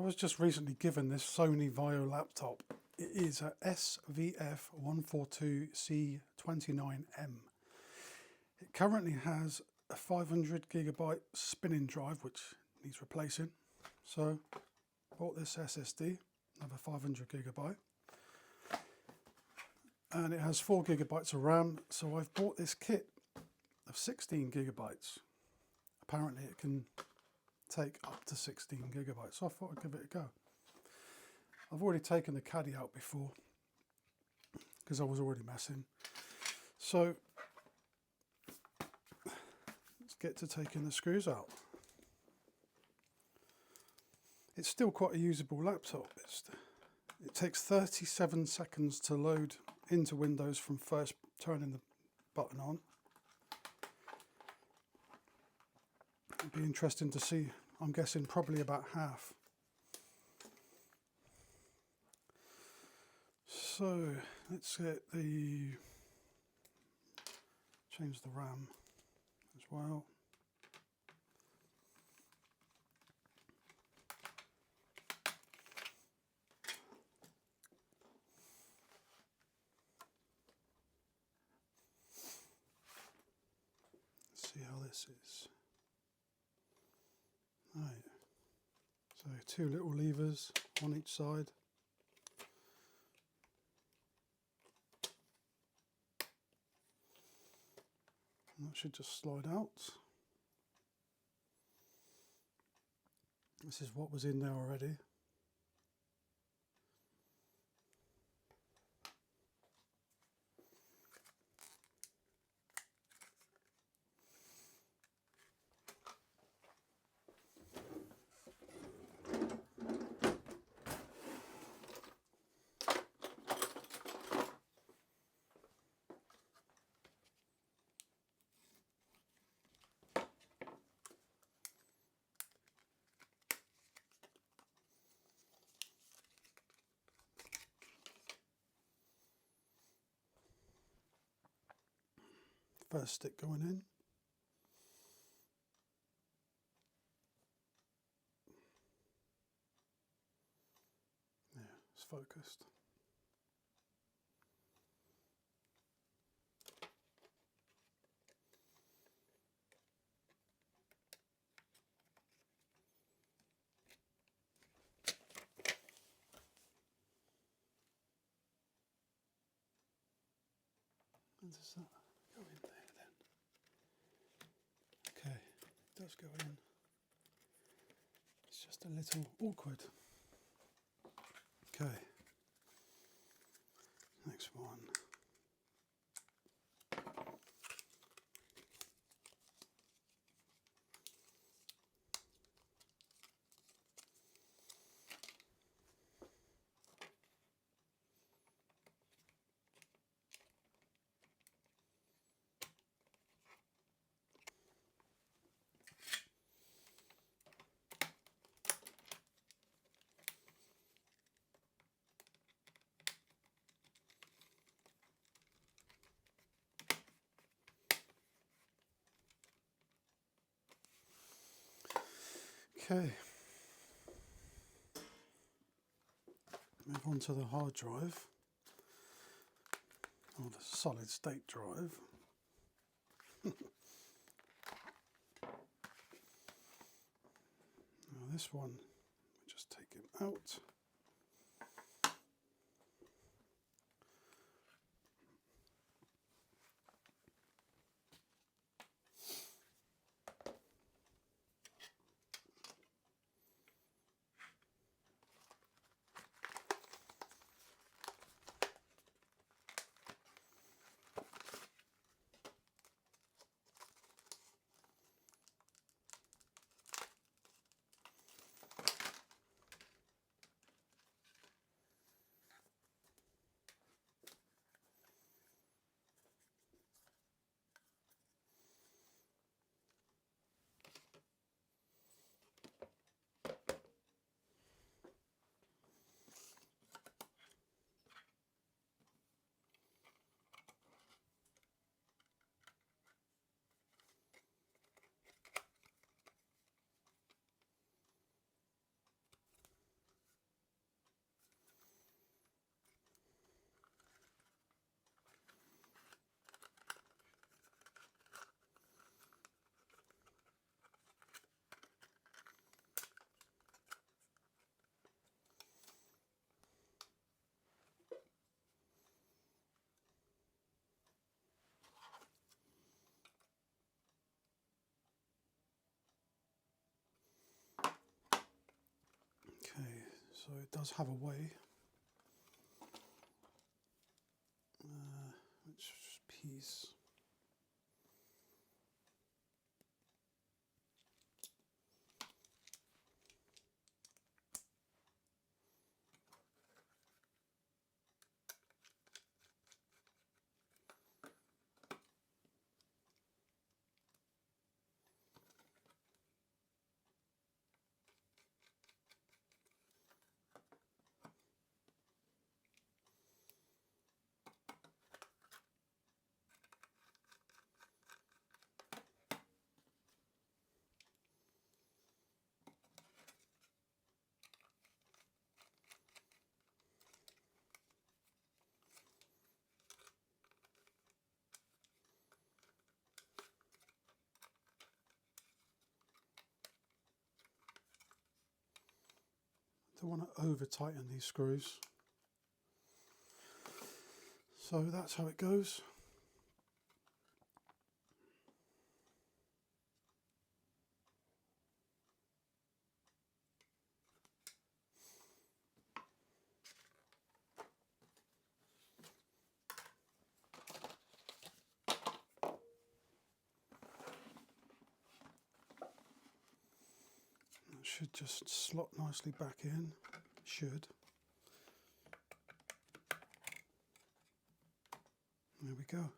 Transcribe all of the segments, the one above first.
I was just recently given this Sony Vaio laptop. It is a SVF142C29M. It currently has a 500GB spinning drive, which needs replacing. So bought this SSD, another 500GB. And it has 4GB of RAM, so I've bought this kit of 16GB. Apparently it can take up to 16GB, so I thought I'd give it a go. I've already taken the caddy out before because I was already messing. So let's get to taking the screws out. It's still quite a usable laptop. It takes 37 seconds to load into Windows from first turning the button on. It'd be interesting to see. I'm guessing probably about half. So let's change the RAM as well. Let's see how this is. Right. So 2 little levers on each side. And that should just slide out. This is what was in there already. First stick going in. Yeah, it's focused. And does that go in there then? Okay, it does go in. It's just a little awkward. Okay, next one. Okay, move on to the hard drive, or the solid state drive. Now this one, we just take it out. So it does have a way. Which piece? Don't want to over tighten these screws. So that's how it goes. It should just slot nicely back in. Should. There we go.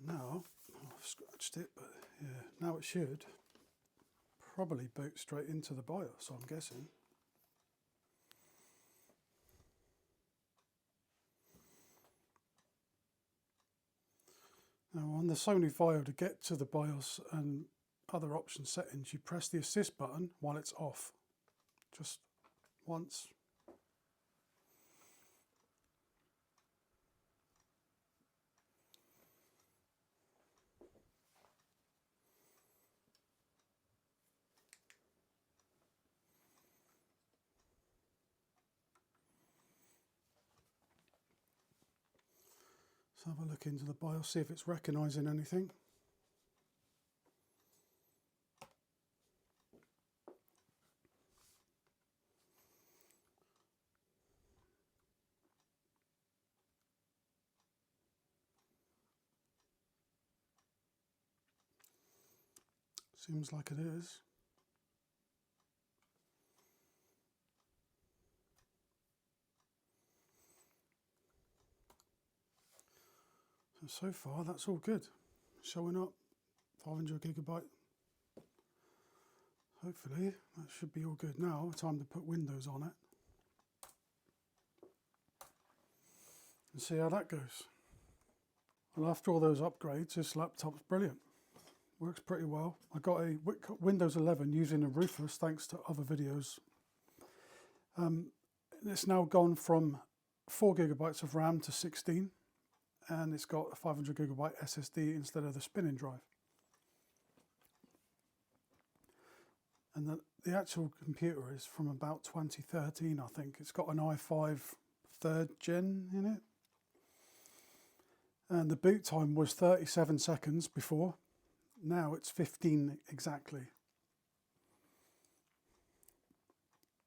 Now, I've scratched it, but yeah, now it should probably boot straight into the BIOS, I'm guessing. Now on the Sony Vaio, to get to the BIOS and other option settings, you press the assist button while it's off, just once. Let's have a look into the BIOS, see if it's recognising anything. Seems like it is. So far, that's all good. Showing up, 500 gigabyte. Hopefully, that should be all good now. Time to put Windows on it. And see how that goes. And after all those upgrades, this laptop's brilliant. Works pretty well. I got a Windows 11 using a Rufus, thanks to other videos. It's now gone from 4 gigabytes of RAM to 16. And it's got a 500 gigabyte SSD instead of the spinning drive. And the actual computer is from about 2013, I think. It's got an i5 3rd gen in it. And the boot time was 37 seconds before. Now it's 15 exactly.